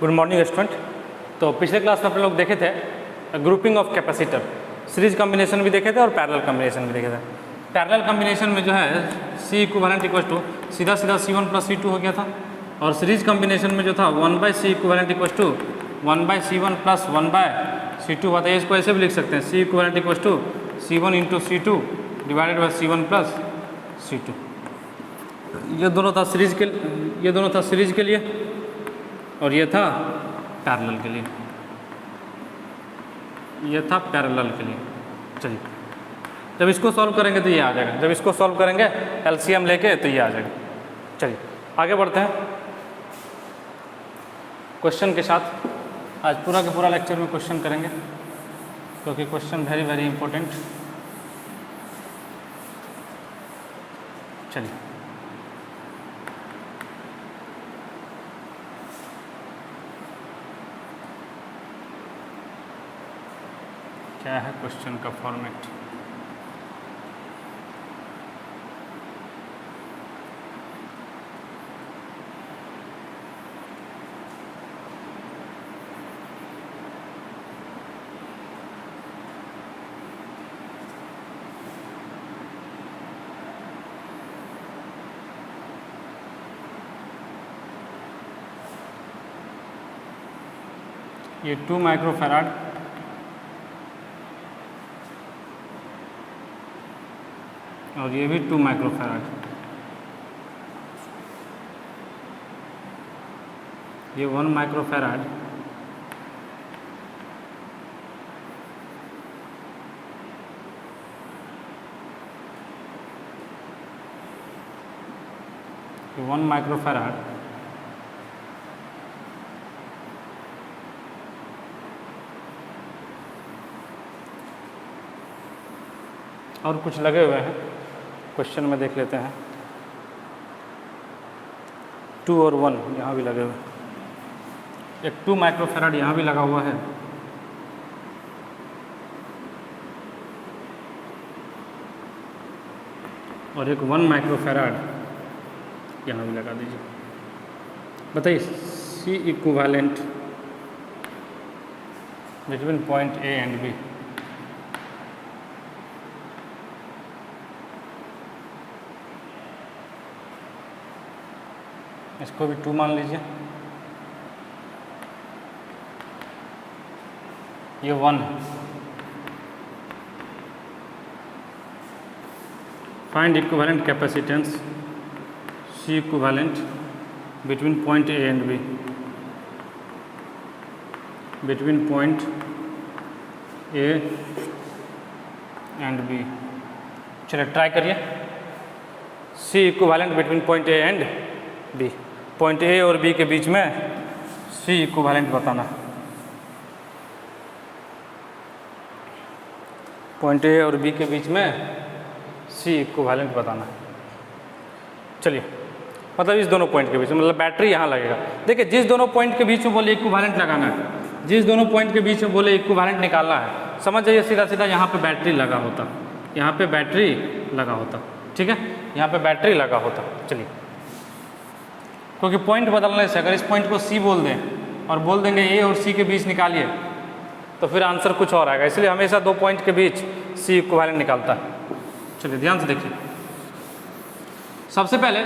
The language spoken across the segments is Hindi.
Good morning student. तो पिछले क्लास में अपने लोग देखे थे grouping of capacitor, series combination भी देखे थे और पैरेलल कॉम्बिनेशन भी देखे थे। पैरेलल कॉम्बिनेशन में जो है सी इक्विवेलेंट इक्वल टू सीधा C1 प्लस C2 हो गया था, और सीरीज कॉम्बिनेशन में जो था 1/C equivalent equal to 1/C1 plus 1/C2 हुआ था। इसको ऐसे भी लिख सकते हैं, C equivalent equal to C1 into C2 divided by C1 plus C2। ये दोनों था सीरीज के लिए और ये था पैरेलल के लिए, ये था पैरेलल के लिए। चलिए, जब इसको सॉल्व करेंगे तो ये आ जाएगा, जब इसको सॉल्व करेंगे एलसीएम लेके तो ये आ जाएगा। चलिए आगे बढ़ते हैं क्वेश्चन के साथ। आज पूरा का पूरा लेक्चर में क्वेश्चन करेंगे क्योंकि क्वेश्चन वेरी वेरी इंपॉर्टेंट। चलिए क्या है क्वेश्चन का फॉर्मेट। ये 2 माइक्रोफैराड और ये भी 2 माइक्रोफैराड, ये 1 माइक्रोफैराड, ये 1 माइक्रोफैराड और कुछ लगे हुए हैं। क्वेश्चन में देख लेते हैं, 2 और 1 यहाँ भी लगे हुए हैं। एक 2 माइक्रोफैराड यहाँ भी लगा हुआ है और एक 1 माइक्रोफैराड यहाँ भी लगा दीजिए। बताइए C equivalent between point A and B। इसको भी 2 मान लीजिए, ये 1 है। Find equivalent capacitance C equivalent between point A and B, between point A and B। चलिए ट्राई करिए। C equivalent between point A and B, point A और B के बीच में C इक्विवेलेंट बताना। पॉइंट A और B के बीच में C इक्विवेलेंट बताना। चलिए, मतलब इस दोनों पॉइंट के बीच में, मतलब बैटरी यहाँ लगेगा। देखिए, जिस दोनों पॉइंट के बीच में बोले इक्विवेलेंट लगाना है, जिस दोनों पॉइंट के बीच में बोले इक्विवेलेंट निकालना है, समझ जाइए सीधा सीधा यहाँ पे बैटरी लगा होता, यहाँ पे बैटरी लगा होता। ठीक है, यहाँ पे बैटरी लगा होता। चलिए, क्योंकि पॉइंट बदलने से अगर इस पॉइंट को C बोल दें और बोल देंगे A और C के बीच निकालिए तो फिर आंसर कुछ और आएगा, इसलिए हमेशा 2 पॉइंट के बीच C इक्विवेलेंट निकालता है। चलिए ध्यान से देखिए, सबसे पहले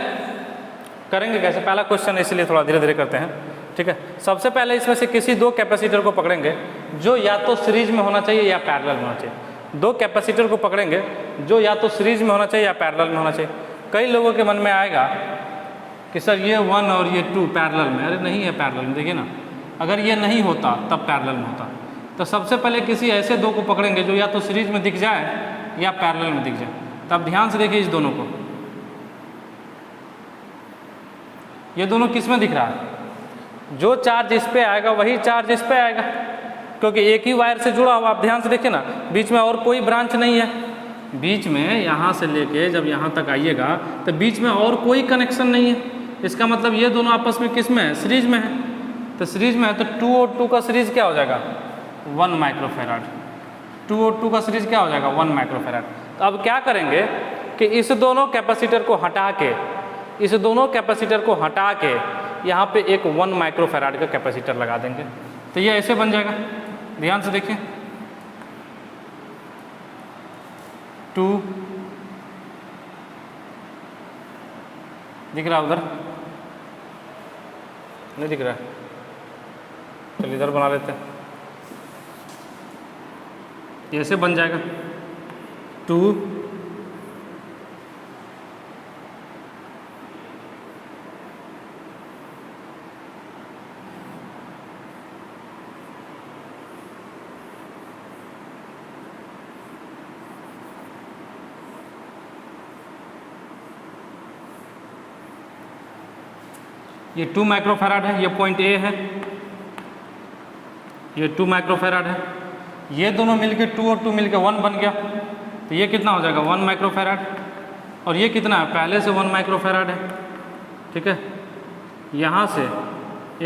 करेंगे कैसे, पहला क्वेश्चन है इसलिए थोड़ा धीरे धीरे करते हैं। ठीक है, सबसे पहले इसमें से किसी 2 कैपेसिटर को पकड़ेंगे जो या तो सीरीज में होना चाहिए या पैरेलल में होना चाहिए। 2 कैपेसिटर को पकड़ेंगे जो या तो सीरीज में होना चाहिए या पैरेलल में होना चाहिए। कई लोगों के मन में आएगा कि सर ये 1 और ये 2 पैरेलल में, अरे नहीं है पैरेलल में। देखिए ना, अगर ये नहीं होता तब पैरेलल में होता। तो सबसे पहले किसी ऐसे 2 को पकड़ेंगे जो या तो सीरीज में दिख जाए या पैरेलल में दिख जाए। तब ध्यान से देखिए इस दोनों को, ये दोनों किस में दिख रहा है, जो चार्ज इस पे आएगा वही चार्ज इस पे आएगा, क्योंकि एक ही वायर से जुड़ा हुआ। आप ध्यान से देखिए ना, बीच में और कोई ब्रांच नहीं है, बीच में यहाँ से लेके जब यहाँ तक आइएगा तो बीच में और कोई कनेक्शन नहीं है। इसका मतलब ये दोनों आपस में किस में है, सीरीज में है। तो सीरीज में है तो 2 और 2 का सीरीज क्या हो जाएगा, 1 माइक्रोफैराड। 2 और 2 का सीरीज क्या हो जाएगा, 1 माइक्रोफैराड। तो अब क्या करेंगे कि इस दोनों कैपेसिटर को हटा के यहाँ पे एक 1 माइक्रोफैराड का कैपेसिटर लगा देंगे। तो ये ऐसे बन जाएगा, ध्यान से देखिए, 2 दिख रहा उधर, नहीं दिख रहा है, चलिए इधर बना लेते हैं। ये ऐसे बन जाएगा 2 ये 2 माइक्रोफैराड है, ये पॉइंट ए है, ये 2 माइक्रोफैराड है, ये दोनों मिलके 2 और 2 मिलके 1 बन गया। तो ये कितना हो जाएगा 1 माइक्रोफैराड, और ये कितना है, पहले से 1 माइक्रोफैराड है, ठीक है। यहाँ से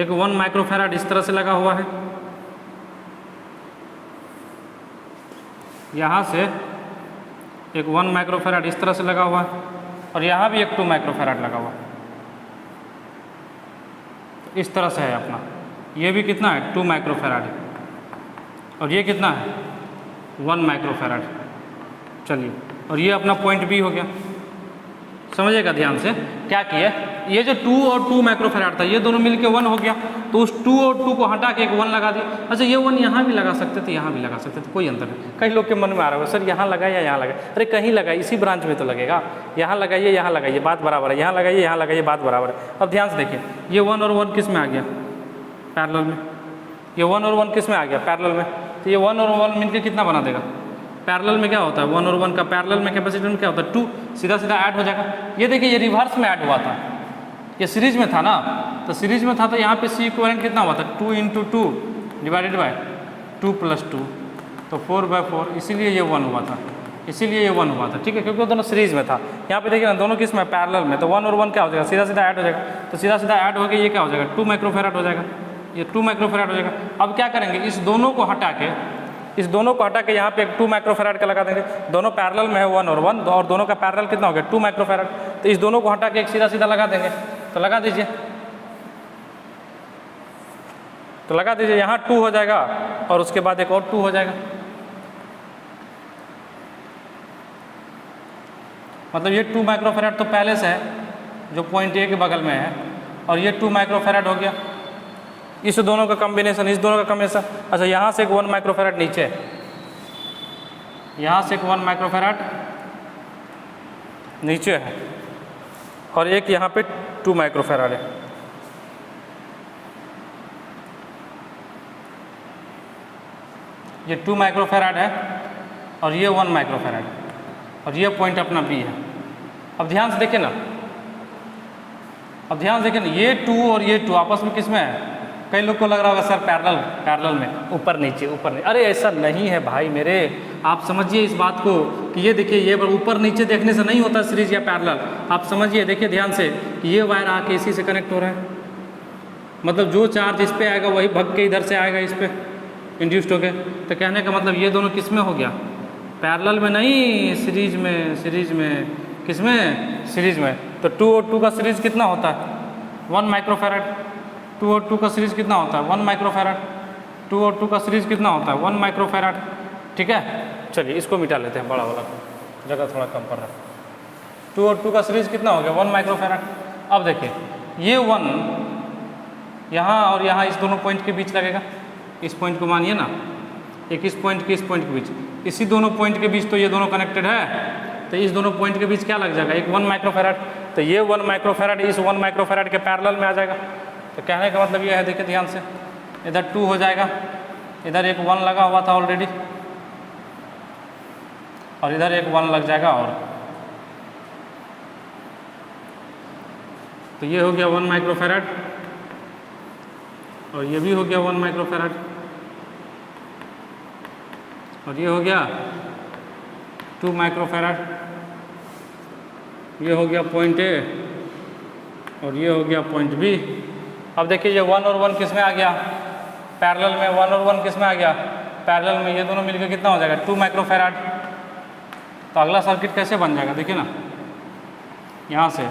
एक 1 माइक्रोफैराड इस तरह से लगा हुआ है, यहाँ से एक 1 माइक्रोफैराड इस तरह से लगा हुआ है, और यहाँ भी एक 2 माइक्रोफैराड लगा हुआ है। इस तरह से है अपना, ये भी कितना है 2 माइक्रोफैराड है, और ये कितना है 1 माइक्रोफैराड। चलिए, और ये अपना पॉइंट बी हो गया। समझिएगा ध्यान से, क्या किया, ये जो 2 और 2 माइक्रोफैराड था, ये दोनों मिलके 1 हो गया, तो उस 2 और 2 को हटा के एक 1 लगा दिया। अच्छा, ये 1 यहाँ भी लगा सकते थे, यहाँ भी लगा सकते थे, कोई अंतर नहीं। कई लोग के मन में आ रहा होगा, सर यहाँ लगाए या यहाँ लगाए, अरे कहीं लगाए, इसी ब्रांच में तो लगेगा, यहाँ लगाइए यहाँ लगाइए, बात बराबर है, यहाँ लगाइए यहाँ लगाइए, बात बराबर है। अब ध्यान से देखिए, ये 1 और 1 किस में आ गया, पैरेलल में, ये 1 और 1 किस में आ गया, पैरेलल में। तो ये 1 और 1 मिलकर कितना बना देगा, पैरेलल में क्या होता है 1 और 1 का पैरेलल में कैपेसिटेंस में क्या होता है 2, सीधा सीधा ऐड हो जाएगा। ये देखिए, ये रिवर्स में ऐड हुआ था, ये सीरीज में था ना, तो सीरीज में था तो यहाँ पे सी इक्विवेलेंट कितना हुआ था 2 × 2 डिवाइडेड बाय 2 + 2, तो 4/4, इसीलिए ये 1 हुआ था, इसीलिए ये 1 हुआ था, ठीक है, क्योंकि वो दोनों सीरीज में था। यहाँ पे देखिए ना, दोनों किस में, पैरेलल में, तो 1 और 1 क्या हो जाएगा, सीधा सीधा ऐड हो जाएगा, तो सीधा सीधा ऐड होकर ये क्या हो जाएगा 2 माइक्रोफैराड हो जाएगा, ये 2 माइक्रोफैराड हो जाएगा। अब क्या करेंगे, इस दोनों को हटा के, इस दोनों को हटा के यहाँ पे एक 2 माइक्रोफैराड का लगा देंगे, दोनों पैरेलल में है 1 और 1, और दोनों का पैरेलल कितना हो गया 2 माइक्रोफैराड, तो इस दोनों को हटा के एक सीधा सीधा लगा देंगे, तो लगा दीजिए, तो लगा दीजिए, यहाँ 2 हो जाएगा और उसके बाद एक और 2 हो जाएगा। मतलब ये 2 माइक्रोफैराड तो पहले से है, जो पॉइंट ए के बगल में है, और ये 2 माइक्रोफैराड हो गया, इस दोनों का कॉम्बिनेशन, इस दोनों का कॉम्बिनेशन। अच्छा, यहाँ से एक 1 माइक्रोफैराड नीचे, यहाँ से एक 1 माइक्रोफैराड नीचे है, और एक यहाँ पे 2 माइक्रोफैराड है। ये 2 माइक्रोफैराड है और ये 1 माइक्रोफैराड, और ये पॉइंट अपना बी है। अब ध्यान से देखिए ना, अब ध्यान से देखिए ना, ये 2 और ये 2 आपस में किस में है, कई लोग को लग रहा होगा सर पैरेलल में, ऊपर नीचे ऊपर नीचे, अरे ऐसा नहीं है भाई मेरे, आप समझिए इस बात को कि ये देखिए, ये ऊपर नीचे देखने से नहीं होता सीरीज या पैरेलल। आप समझिए, देखिए ध्यान से, ये वायर आके इसी से कनेक्ट हो रहा है, मतलब जो चार्ज इस पे आएगा वही भग के इधर से आएगा इस पे इंड्यूस्ड हो गया। तो कहने का मतलब ये दोनों किस में हो गया, पैरेलल में नहीं, सीरीज में, सीरीज में, किस में, सीरीज में। तो 2 और 2 का सीरीज कितना होता है 1 माइक्रोफैराड, 2 और 2 का सीरीज कितना होता है 1 माइक्रोफैराड, 2 और 2 का सीरीज कितना होता है 1 माइक्रोफैराड, ठीक है। चलिए इसको मिटा लेते हैं, बड़ा वाला जगह थोड़ा कम पड़ रहा है। 2 और 2 का सीरीज कितना हो गया 1 माइक्रोफैराड। अब देखिए, ये 1 यहाँ और यहाँ इस दोनों पॉइंट के बीच लगेगा, इस पॉइंट को मानिए ना, एक इस पॉइंट के इस पॉइंट के बीच, इसी दोनों पॉइंट के बीच तो ये दोनों कनेक्टेड है, तो इस दोनों पॉइंट के बीच क्या लग जाएगा एक 1 माइक्रोफैराड, तो ये 1 माइक्रोफैराड इस 1 माइक्रोफैराड के पैरेलल में आ जाएगा। तो कहने का मतलब ये है, देखिए ध्यान से, इधर 2 हो जाएगा, इधर एक 1 लगा हुआ था ऑलरेडी, और इधर एक 1 लग जाएगा, और तो ये हो गया 1 माइक्रोफैराड, और ये भी हो गया 1 माइक्रोफैराड, और ये हो गया 2 माइक्रोफैराड, ये हो गया पॉइंट ए, और ये हो गया पॉइंट बी। अब देखिए, ये 1 और 1 किस में आ गया, पैरेलल में, 1 और 1 किस में आ गया, पैरेलल में, ये दोनों मिलकर कितना हो जाएगा 2 माइक्रोफैराड। तो अगला सर्किट कैसे बन जाएगा, देखिए ना, यहाँ से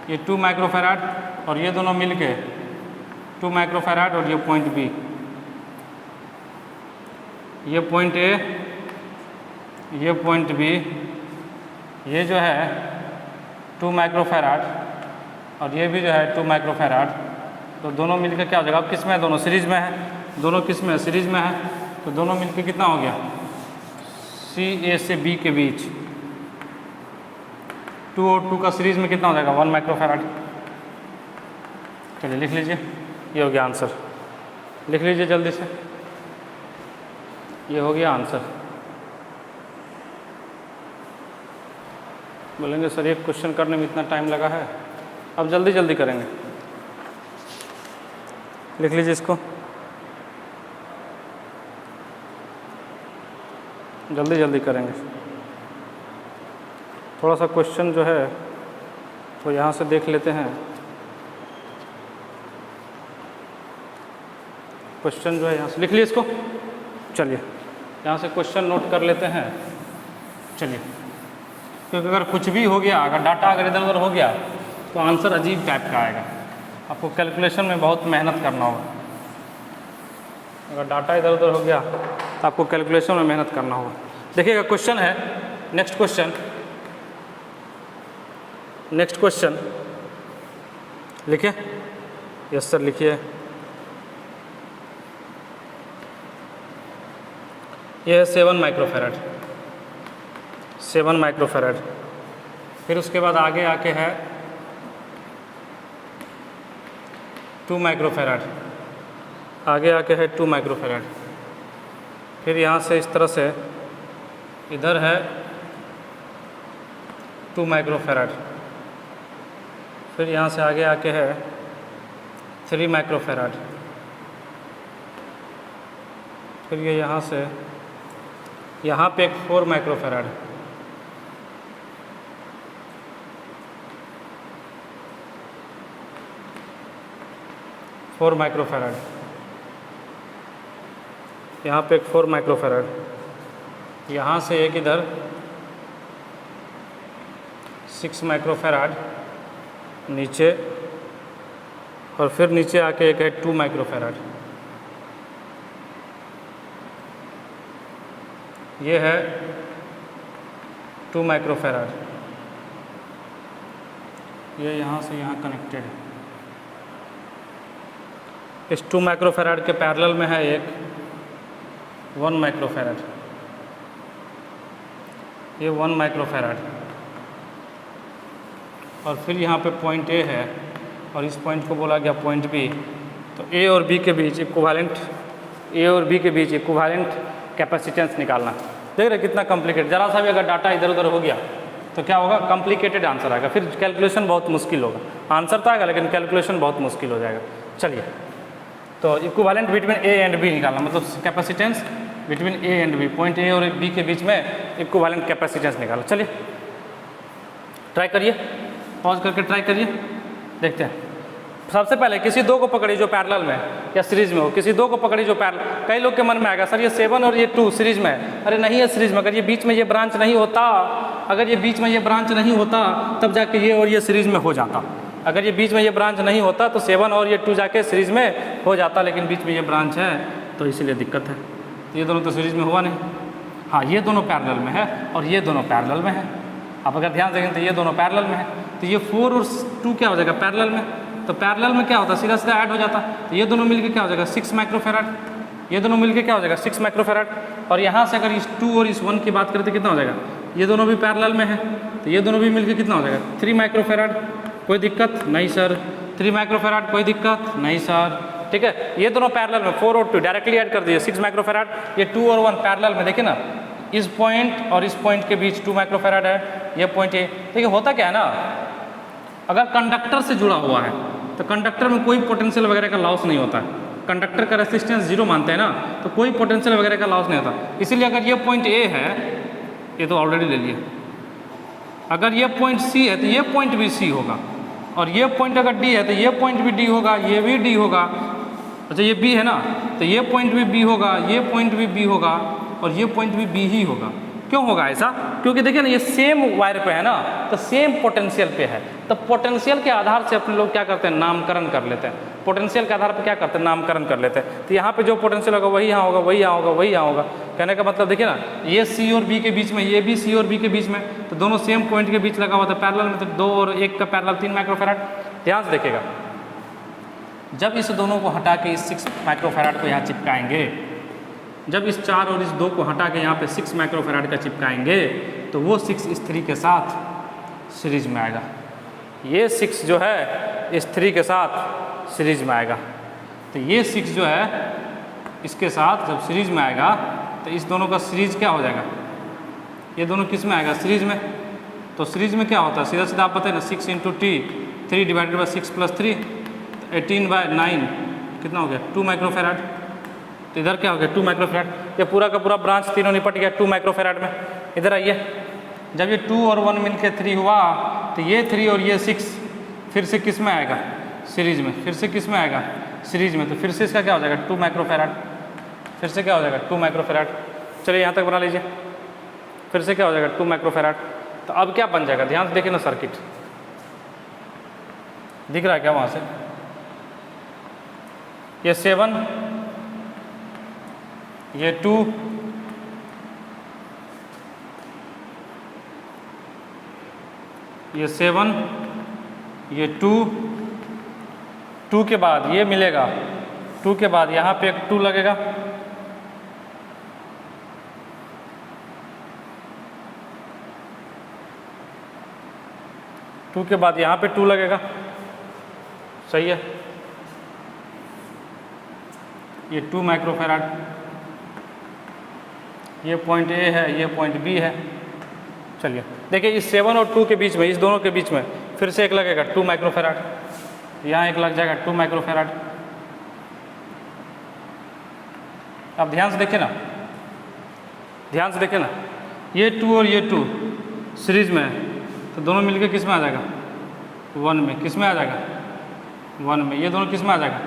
ये 2 माइक्रोफैराड और ये दोनों मिल के 2 माइक्रोफैराड, और ये पॉइंट बी, ये पॉइंट ए, ये पॉइंट बी, ये जो है 2 माइक्रोफैराड और ये भी जो है 2 माइक्रोफैराड, तो दोनों मिलकर क्या हो जाएगा? अब किस में है? दोनों सीरीज में है, दोनों किस में है? सीरीज में है, तो दोनों मिलकर कितना हो गया? सी ए से बी के बीच 2 और 2 का सीरीज में कितना हो जाएगा? 1 माइक्रोफैराड। चलिए लिख लीजिए, ये हो गया आंसर। लिख लीजिए जल्दी से, ये हो गया आंसर। बोलेंगे सर एक क्वेश्चन करने में इतना टाइम लगा है, अब जल्दी जल्दी करेंगे। लिख लीजिए इसको, जल्दी जल्दी करेंगे। थोड़ा सा क्वेश्चन जो है तो यहाँ से देख लेते हैं। क्वेश्चन जो है यहाँ से लिख लिए इसको। चलिए यहाँ से क्वेश्चन नोट कर लेते हैं। चलिए, क्योंकि अगर कुछ भी हो गया, अगर डाटा अगर इधर उधर हो गया तो आंसर अजीब टाइप का आएगा। आपको कैलकुलेशन में बहुत मेहनत करना होगा। अगर डाटा इधर उधर हो गया तो आपको कैलकुलेशन में मेहनत करना होगा। देखिएगा क्वेश्चन है, नेक्स्ट क्वेश्चन, नेक्स्ट क्वेश्चन लिखिए। यस सर लिखिए। यह है 7 माइक्रोफैराड, 7 माइक्रोफैराड। फिर उसके बाद आगे आके है 2 माइक्रोफैराड, आगे आके है 2 माइक्रोफैराड। फिर यहाँ से इस तरह से इधर है 2 माइक्रोफैराड। फिर यहाँ से आगे आके है 3 माइक्रोफैराड। फिर ये यहाँ से यहाँ पे एक 4 माइक्रोफैराड। फोर माइक्रोफैराड, यहाँ पे एक 4 माइक्रोफैराड। यहाँ से एक इधर 6 माइक्रोफैराड नीचे, और फिर नीचे आके एक है 2 माइक्रोफैराड। ये है 2 माइक्रोफैराड, ये यहाँ से यहाँ कनेक्टेड है। इस 2 माइक्रोफैराड के पैरेलल में है एक 1 माइक्रोफैराड, ये 1 माइक्रोफैराड। और फिर यहाँ पे पॉइंट ए है और इस पॉइंट को बोला गया पॉइंट बी। तो ए और बी के बीच इक्विवेलेंट, ए और बी के बीच इक्विवेलेंट कैपेसिटेंस निकालना। देख रहे कितना कॉम्प्लिकेटेड। जरा सा भी अगर डाटा इधर उधर हो गया तो क्या होगा? कॉम्प्लिकेटेड आंसर आएगा, फिर कैलकुलेशन बहुत मुश्किल होगा। आंसर तो आएगा लेकिन कैलकुलेशन बहुत मुश्किल हो जाएगा। चलिए, तो equivalent between A and B निकालना, मतलब capacitance between A and B, point A और बी के बीच में इक्विवेलेंट कैपेसिटेंस निकालना। चलिए ट्राई करिए, पॉज करके ट्राई करिए, देखते हैं। सबसे पहले किसी दो को पकड़िए जो पैरेलल में या सीरीज में हो, किसी दो को पकड़िए जो पैरेलल। कई लोग के मन में आएगा सर ये 7 और ये 2 सीरीज में है। अरे नहीं है सीरीज में, अगर ये बीच में ये ब्रांच नहीं होता, अगर ये बीच में ये ब्रांच नहीं होता तब जाके ये और ये सीरीज में हो जाता। अगर ये बीच में ये ब्रांच नहीं होता तो 7 और ये 2 जाके सीरीज में हो जाता, लेकिन बीच में ये ब्रांच है तो इसीलिए दिक्कत है। तो ये दोनों तो सीरीज में हुआ नहीं। हाँ, ये दोनों पैरेलल में है और ये दोनों पैरेलल में है। आप अगर ध्यान देखें तो ये दोनों पैरेलल में है, तो ये 4 और 2 क्या हो जाएगा? पैरेलल में। तो पैरेलल में क्या होता है? सीधा सीधा ऐड हो जाता। तो ये दोनों मिलके क्या हो जाएगा? 6 माइक्रोफैराड। ये दोनों मिलके क्या हो जाएगा? 6 माइक्रोफैराड। और यहाँ से अगर इस 2 और इस 1 की बात करें तो कितना हो जाएगा? ये दोनों भी पैरेलल में है, तो ये दोनों भी मिलके कितना हो जाएगा? 3 माइक्रोफैराड। कोई दिक्कत नहीं सर। 3 माइक्रोफैराड, कोई दिक्कत नहीं सर। ठीक है, ये दोनों पैरेलल में 4 और 2 डायरेक्टली ऐड कर दिए 6 माइक्रोफैराड। ये 2 और 1 पैरेलल में, देखिए ना, इस पॉइंट और इस पॉइंट के बीच 2 माइक्रोफैराड है। ये पॉइंट है। देखिए होता क्या है ना, अगर कंडक्टर से जुड़ा हुआ है तो कंडक्टर में कोई पोटेंशियल वगैरह का लॉस नहीं होता है। कंडक्टर का रेसिस्टेंस 0 मानते हैं ना, तो कोई पोटेंशियल वगैरह का लॉस नहीं होता। इसीलिए अगर ये पॉइंट ए है, ये तो ऑलरेडी ले लिए, अगर ये पॉइंट सी है तो ये पॉइंट भी सी होगा, और ये पॉइंट अगर डी है तो ये पॉइंट भी डी होगा, ये भी डी होगा। अच्छा ये बी है ना, तो ये पॉइंट भी बी होगा, ये पॉइंट भी बी होगा और ये पॉइंट भी बी ही होगा। क्यों होगा ऐसा? क्योंकि देखिए ना ये सेम वायर पे है ना, तो सेम पोटेंशियल पे है, तो पोटेंशियल के आधार से अपने लोग क्या करते हैं, नामकरण कर लेते हैं। पोटेंशियल के आधार पर क्या करते हैं, नामकरण कर लेते हैं। तो यहाँ पे जो पोटेंशियल होगा वही यहाँ होगा, वही यहाँ होगा, वही यहाँ होगा। कहने का मतलब देखिए ना, ये सी और बी के बीच में, ये भी सी और बी के बीच में, तो दोनों सेम पॉइंट के बीच लगा हुआ था पैरेलल में, तो 2 और 1 का पैरेलल 3 माइक्रोफैराड। ध्यान से देखिएगा, जब इस दोनों को हटा के इस 6 माइक्रोफैराड को यहाँ चिपकाएंगे, जब इस 4 और इस 2 को हटा के यहाँ पे 6 माइक्रोफैराड का चिपकाएंगे, तो वो 6 इस 3 के साथ सीरीज में आएगा। ये 6 जो है इस 3 के साथ सीरीज में आएगा। तो ये 6 जो है इसके साथ जब सीरीज में आएगा, तो इस दोनों का सीरीज क्या हो जाएगा, ये दोनों किस में आएगा, सीरीज में। तो सीरीज में क्या होता है, सीधा सीधा आप बताइए ना, 6 × t, 3 डिवाइडेड बाई 6 + 3, 18/9 कितना हो गया, 2 माइक्रोफैराड। तो इधर क्या हो गया, 2 माइक्रोफैराड। ये पूरा का पूरा ब्रांच तीनों निपट गया 2 माइक्रोफैराड में। इधर आइए, जब ये 2 और 1 मिलके 3 हुआ, तो ये 3 और ये 6 फिर से किस में आएगा, सीरीज में। फिर से किस में आएगा, सीरीज में। तो फिर से इसका क्या हो जाएगा, 2 माइक्रोफैराड। फिर से क्या हो जाएगा, 2 माइक्रोफैराड। चलिए यहाँ तक बना लीजिए, फिर से क्या हो जाएगा, 2 माइक्रोफैराड। तो अब क्या बन जाएगा, ध्यान से देखिए ना, सर्किट दिख रहा है क्या वहाँ से, ये 7, ये 2, ये 7, ये 2 के बाद ये मिलेगा, 2 के बाद यहाँ पे एक 2 लगेगा, टू के बाद यहाँ पे 2 लगेगा, सही है। ये 2 माइक्रोफैराड, ये पॉइंट ए है, ये पॉइंट बी है। चलिए देखिए, इस 7 और 2 के बीच में, इस दोनों के बीच में फिर से एक लगेगा 2 माइक्रोफैराड, यहाँ एक लग जाएगा 2 माइक्रोफैराड। अब ध्यान से देखिए ना, ध्यान से देखिए ना, ये 2 और ये 2 सीरीज में है, तो दोनों मिलके किस में आ जाएगा, 1 में। किस में आ जाएगा, 1 में। ये दोनों किस में आ जाएगा,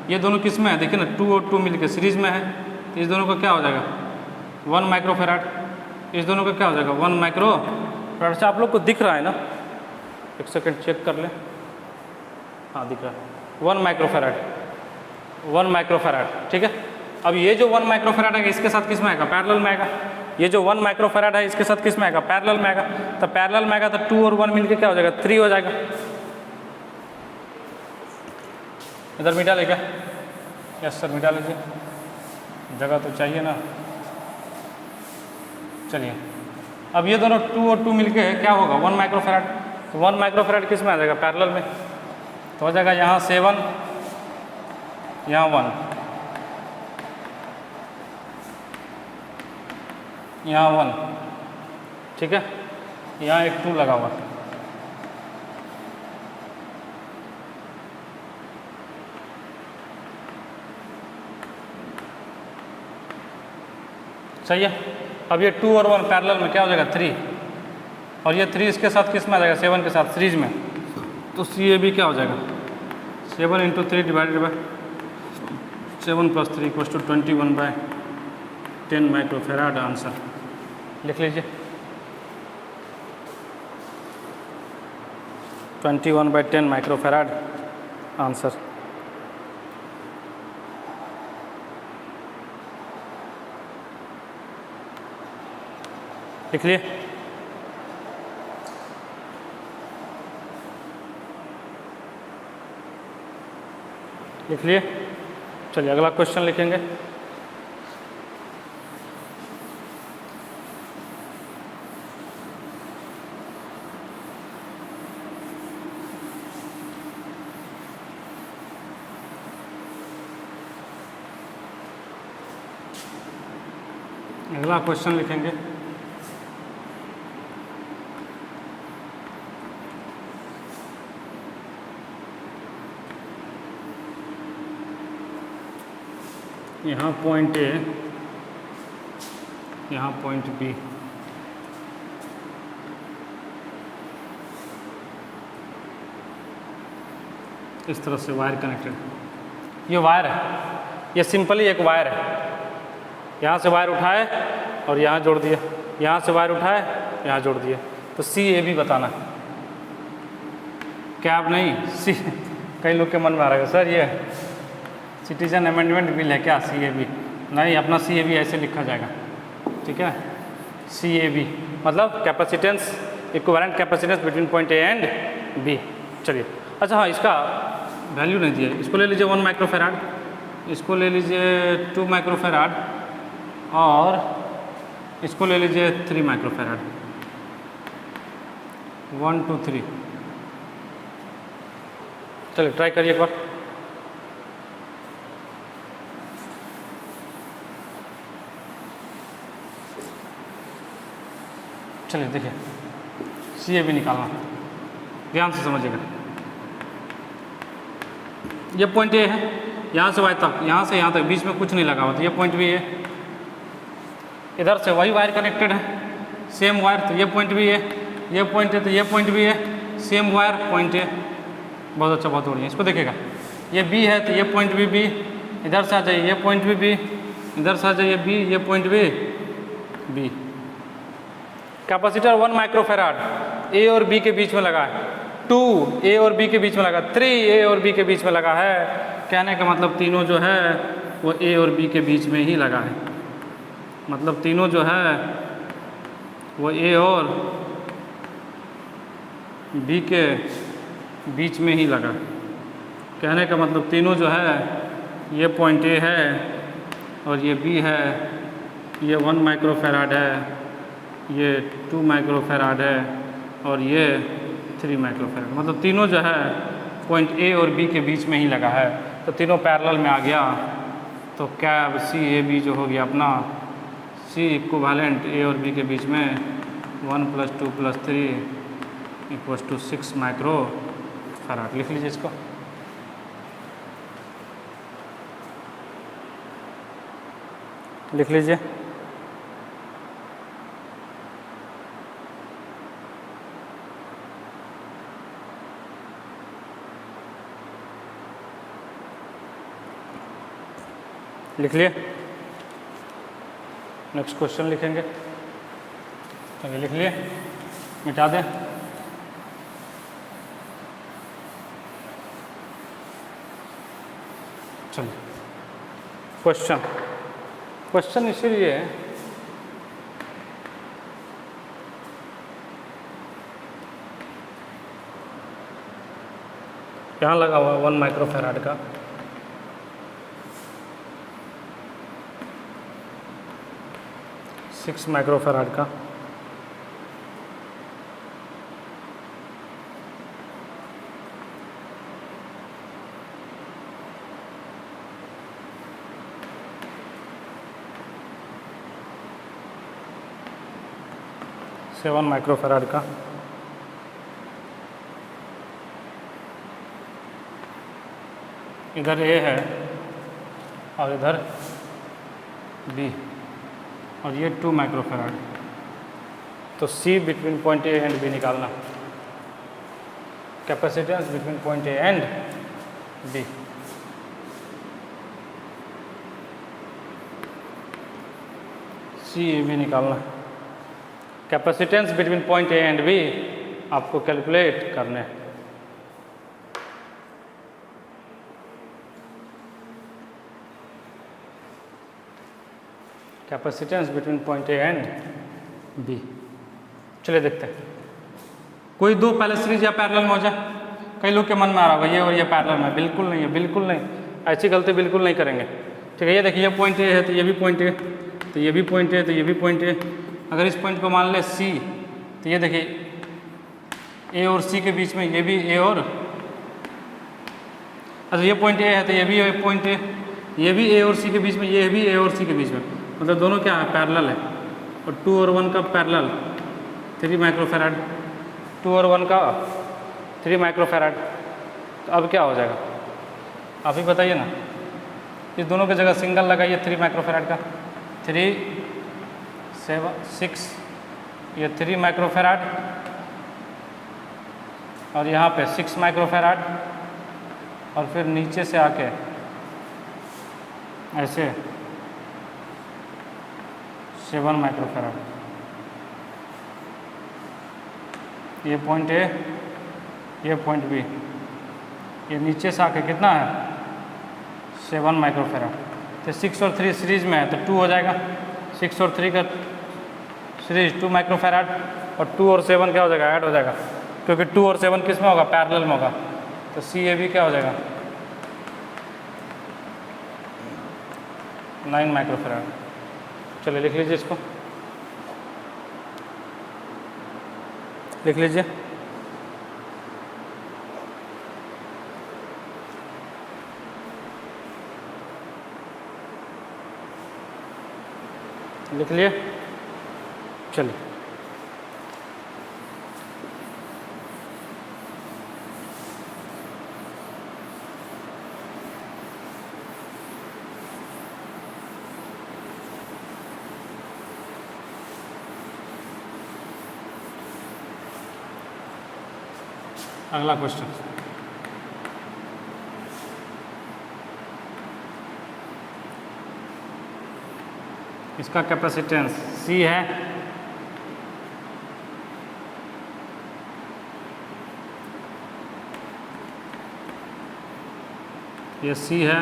ये दोनों किस में है, देखिए ना, 2 और 2 मिलके सीरीज में है, तो इस दोनों का क्या हो जाएगा, 1 माइक्रोफैराड। इस दोनों का क्या हो जाएगा, 1 माइक्रोफैराड। से आप लोग को दिख रहा है ना, एक सेकंड चेक कर लें, हाँ दिख रहा है, 1 माइक्रोफैराड, 1 माइक्रोफैराड, ठीक है। अब ये जो 1 माइक्रोफैराड है इसके साथ किस में आएगा, पैरेलल में आएगा। ये जो 1 माइक्रोफैराड है इसके साथ किस में आएगा, पैरेलल में आएगा। तो पैरेलल में आएगा तो 2 और 1 मिलके क्या हो जाएगा, 3 हो जाएगा। इधर मिटा लेगा, यस सर मिटा लीजिए, जगह तो चाहिए ना। चलिए अब ये दोनों 2 और 2 मिलके क्या होगा, 1 माइक्रोफैराड। तो 1 माइक्रोफैराड किस में आ जाएगा, पैरेलल में। तो हो जाएगा यहाँ 7, यहाँ 1, यहाँ 1, ठीक है, यहाँ एक 2 लगा हुआ। सही है। अब ये 2 और 1 पैरेलल में क्या हो जाएगा, 3, और ये 3 इसके साथ किस में आ जाएगा, 7 के साथ सीरीज में। तो ये भी क्या हो जाएगा, 7 × 3 डिवाइडेड बाई 7 + 3 = 21/10 माइक्रोफैराड। आंसर लिख लीजिए, 21/10 माइक्रोफैराड आंसर। लिख लिए। लिख लिए। चलिए अगला क्वेश्चन लिखेंगे। अगला क्वेश्चन लिखेंगे, यहाँ पॉइंट ए, यहाँ पॉइंट बी, इस तरह से वायर कनेक्टेड। ये वायर है, ये सिंपली एक वायर है, यहाँ से वायर उठाए और यहाँ जोड़ दिया। यहाँ से वायर उठाए, यहाँ जोड़ दिए, तो CAB बताना है। क्या आप नहीं सी कई लोग के मन में आ रहा है सर ये सिटीजन अमेंडमेंट बिल है क्या CAB? नहीं, अपना CAB ऐसे लिखा जाएगा, ठीक है। CAB मतलब capacitance, equivalent capacitance between point A and B। चलिए, अच्छा हाँ, इसका वैल्यू नहीं दिया, इसको ले लीजिए 1 माइक्रोफेराड, इसको ले लीजिए 2 माइक्रोफेराड और इसको ले लीजिए 3 माइक्रोफेराड। 1 2 3। चलिए ट्राई करिए एक बार। चलिए देखिए, CAB निकालना, ध्यान से समझिएगा। ये पॉइंट A है, यहाँ से वाई तक, यहाँ से यहाँ तक, बीच में कुछ नहीं लगा हुआ, तो ये पॉइंट भी है। इधर से वही वायर कनेक्टेड है, सेम वायर, तो ये पॉइंट भी है, ये पॉइंट है, तो ये पॉइंट भी है, सेम वायर, पॉइंट है। बहुत अच्छा, बहुत बढ़िया। इसको देखिएगा, ये B है तो ये पॉइंट भी B, इधर से आ जाइए, ये पॉइंट भी B, इधर से आ जाइए B, ये पॉइंट भी B। कैपेसिटर 1 माइक्रोफेराड A और B के बीच में लगा है, 2 A और B के बीच में लगा, 3 A और B के बीच में लगा है। कहने का मतलब तीनों जो है वो A और B के बीच में ही लगा है, मतलब तीनों जो है वो A और B के बीच में ही लगा। कहने का मतलब तीनों जो है, ये पॉइंट A है और ये B है, ये 1 माइक्रोफेराड है, ये 2 माइक्रोफेराड है और ये 3 माइक्रोफेराड, मतलब तीनों जो है पॉइंट A और B के बीच में ही लगा है, तो तीनों पैरेलल में आ गया। तो क्या CAB जो हो गया अपना, C इक्विवेलेंट A और B के बीच में 1 + 2 + 3 = 6 माइक्रोफेराड। लिख लीजिए इसको। लिख लीजिए। लिख लिए। नेक्स्ट क्वेश्चन लिखेंगे। चलिए लिख लिए, मिटा दें। चलिए क्वेश्चन इसीलिए यहाँ लगा हुआ 1 माइक्रोफेराड का, सिक्स माइक्रोफेराड का, सेवन माइक्रोफेराड का, इधर A है और इधर B और ये 2 माइक्रोफेराड। तो C between point A and B निकालना, capacitance between point A and B। CAB निकालना, capacitance between point A and B आपको कैलकुलेट करने हैं। Capacitance between point A and B। चलिए देखते हैं, कोई दो पहले सीरीज या पैरेलल में हो जाए। कई लोग के मन में आ रहा होगा ये और ये पैरेलल में, बिल्कुल नहीं है, बिल्कुल नहीं, ऐसी गलती बिल्कुल नहीं करेंगे। ठीक है, ये देखिए, ये पॉइंट A है तो ये भी पॉइंट A, तो ये भी पॉइंट A, तो ये भी पॉइंट A। अगर इस पॉइंट को मान ले C, तो ये देखिए A और C के बीच में ये भी A और, अच्छा ये पॉइंट A है तो ये भी पॉइंट A, ये भी A और C के बीच में, ये भी A और C के बीच में, मतलब दोनों क्या है, पैरेलल है। और 2 और 1 का पैरेलल 3 माइक्रोफेराड, 2 और 1 का 3 माइक्रोफेराड। तो अब क्या हो जाएगा आप ही बताइए ना। इस दोनों की जगह सिंगल लगाइए 3 माइक्रोफेराड का, 3 7 6, ये 3 माइक्रोफेराड और यहाँ पे 6 माइक्रोफेराड, और फिर नीचे से आके ऐसे 7 माइक्रोफेराड। ये पॉइंट ए, ये पॉइंट बी, ये नीचे से आके कितना है 7 माइक्रोफेराड। तो 6 और 3 सीरीज में है तो 2 हो जाएगा, 6 और 3 का सीरीज 2 माइक्रोफेराड, और 2 और 7 क्या हो जाएगा, ऐड हो जाएगा, क्योंकि 2 और 7 किस में होगा, पैरेलल में होगा। तो सी ए बी क्या हो जाएगा 9 माइक्रोफेराड। चलिए लिख लीजिए इसको, लिख लीजिए। लिख लिए, चलिए। अगला क्वेश्चन, इसका कैपेसिटेंस C है, ये C है,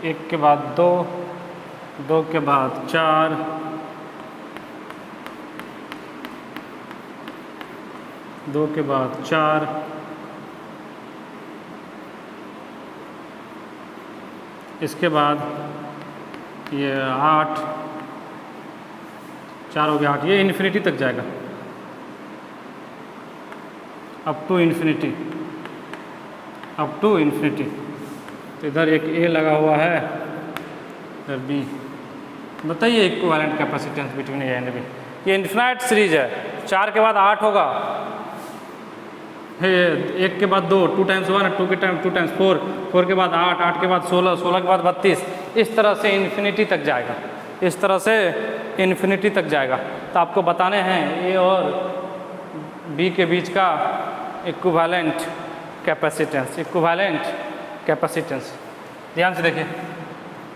1 के बाद 2, 2 के बाद 4, 2 के बाद 4, इसके बाद ये 8, 4 हो गया 8, ये इन्फिनिटी तक जाएगा, up to infinity, up to infinity. तो इधर एक ए लगा हुआ है, इधर बी। बताइए equivalent capacitance between A and B. ये इन्फिनाइट सीरीज है, 4 के बाद 8 होगा, है 1 के बाद 2, 2 टाइम्स 1, 2 के टाइम 2 टाइम्स 4, 4 के बाद 8, 8 के बाद 16, 16 के बाद 32, इस तरह से इन्फिनिटी तक जाएगा, इस तरह से इन्फिनिटी तक जाएगा। तो आपको बताने हैं ए और बी के बीच का इक्विवेलेंट कैपेसिटेंस, इक्विवेलेंट कैपेसिटेंस। ध्यान से देखिए,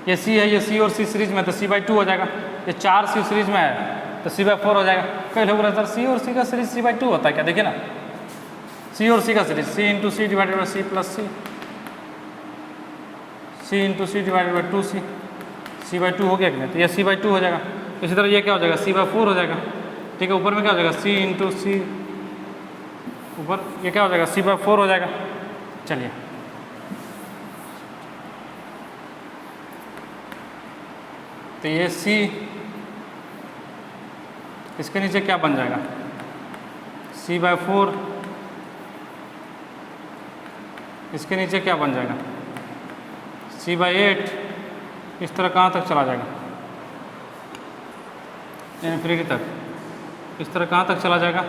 ये सी है, ये सी और सी सीरीज में तो C/2 हो जाएगा, ये 4 सी सीरीज में है तो C/4 हो जाएगा। कई लोग बोले सर सी और सी का सीरीज C/2 होता है क्या, देखिए ना, सी और सी का series C into C divided by C plus C, C into C divided by 2C, C/2 हो गया कि नहीं, तो ये C/2 हो जाएगा। इसी तरह ये क्या हो जाएगा, C/4 हो जाएगा, ठीक है। ऊपर में क्या हो जाएगा, C इंटू सी, ऊपर ये क्या हो जाएगा, C/4 हो जाएगा। चलिए तो ये C, इसके नीचे क्या बन जाएगा, C/4, इसके नीचे क्या बन जाएगा, C/8, इस तरह कहाँ तक चला जाएगा, इन्फिनिटी तक, इस तरह कहाँ तक चला जाएगा,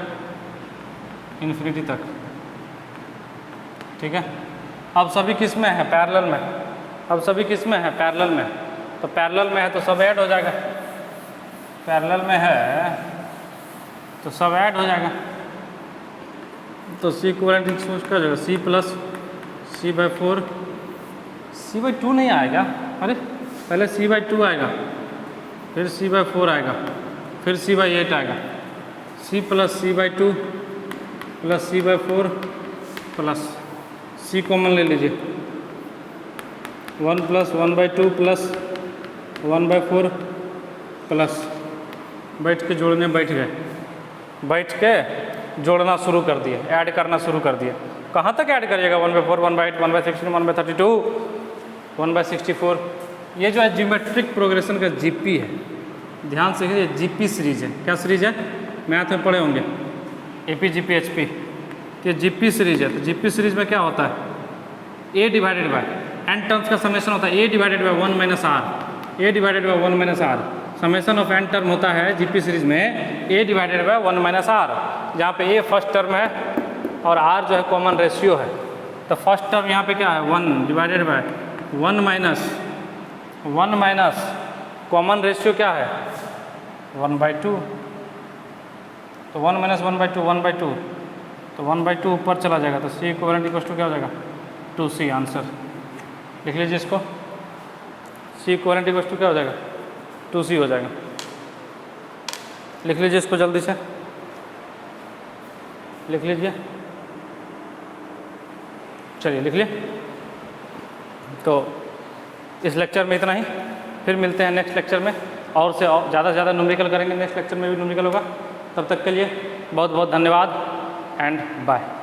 इन्फिनिटी तक, ठीक है। अब सभी किस में है, पैरेलल में, अब सभी किस में है, पैरेलल में, तो पैरेलल में है तो सब ऐड हो जाएगा, पैरेलल में है तो सब ऐड हो जाएगा। तो C इक्विवेलेंट क्या हो जाएगा, C प्लस C/4, C/2 नहीं आएगा, अरे पहले C/2 आएगा, फिर C/4 आएगा, फिर C/8 आएगा, C plus C/2 plus C/4 plus C common ले लीजिए, 1 प्लस 1/2 प्लस 1/4 प्लस, बैठ के जोड़ने बैठ गए, बैठ के जोड़ना शुरू कर दिए, ऐड करना शुरू कर दिए। कहाँ तक ऐड करिएगा, 1/4, 1/8, 1/16, 1/32, 1/64। ये जो है ज्योमेट्रिक प्रोग्रेशन का जीपी है, ध्यान से, ये जीपी सीरीज है। क्या सीरीज है, मैथ में पढ़े होंगे, एपी जीपी एचपी, ये जीपी सीरीज है। तो जीपी सीरीज में क्या होता है, A divided by N terms का समेशन होता है, A divided by 1 minus R, A divided by 1 minus R, summation of N term होता है जीपी सीरीज में A divided by 1 minus R, जहाँ पे ए फर्स्ट टर्म है और आर जो है कॉमन रेशियो है। तो फर्स्ट टर्म यहाँ पे क्या है, 1 divided by 1 minus common ratio क्या है, 1/2, तो 1 माइनस 1/2, 1/2, तो 1/2 ऊपर चला जाएगा, तो C इक्विवेलेंट इक्वल टू क्या हो जाएगा, 2C। आंसर लिख लीजिए इसको, C इक्विवेलेंट इक्वल टू क्या हो जाएगा, 2C हो जाएगा। लिख लीजिए इसको जल्दी से। लिख लीजिए। चलिए लिख लिए। तो इस लेक्चर में इतना ही, फिर मिलते हैं नेक्स्ट लेक्चर में, और से और ज़्यादा से ज़्यादा न्यूमेरिकल करेंगे। नेक्स्ट लेक्चर में भी न्यूमेरिकल होगा। तब तक के लिए बहुत बहुत धन्यवाद एंड बाय।